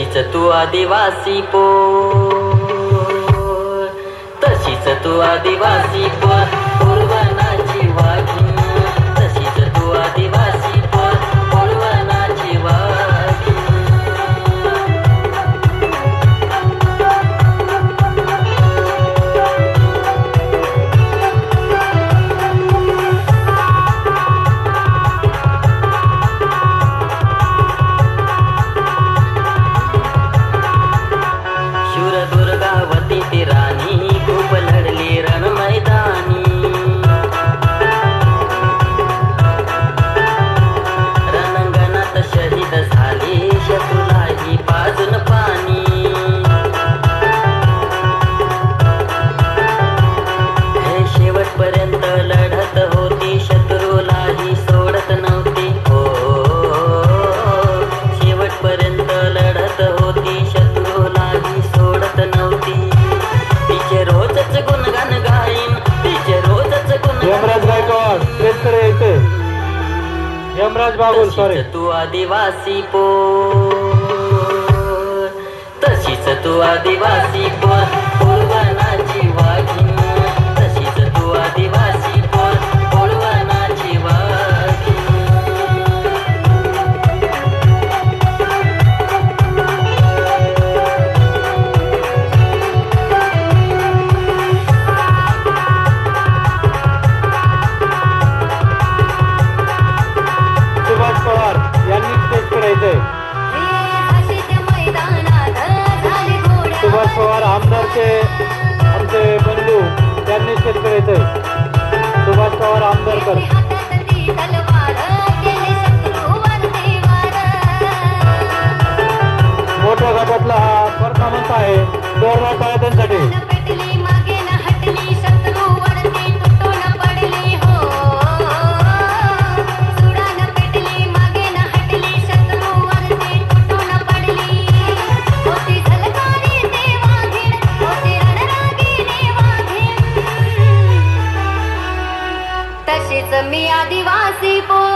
तशीच तू आदिवासी पोर, तशीच तू आदिवासी पोर, पूर्वनाची वाघीण, तशीच तू आदिवासी पोर, पूर्वनाची वाघीण. दुर्गावती ती राणी खूप लढली रण मैदानी, रणांगणात शहीद झाली शत्रूलाही पाजून पाणी. हे शेवटपर्यंत लढत होती, शत्रूलाही सोडत नव्हती. हो, शेवटपर्यंत लढत होती, शत्रूलाही सोडत नव्हती. तिचे रोजच गुणगान गाईन, तिचे रोजच गुणगान. यमराज गायकवाड शेतकरी येते, यमराज बागुल सॉरी. तू आदिवासी पोर, तशीच तू आदिवासी पोर, पूर्वनाची वाघीण, तशीच तू आदिवासी पोर, पूर्वनाची वाघीण. सुभाष पवार यांनी स्टेज करायचंय. सुभाष पवार आमदारचे आमचे बंधू त्यांनी स्टेज करायचंय. सुभाष पवार आमदारकर. मोठ्या गटातला हा परफॉर्मन्स आहे, जोरदार टाळ्या त्यांच्यासाठी. तशीच मी आदिवासी पोर.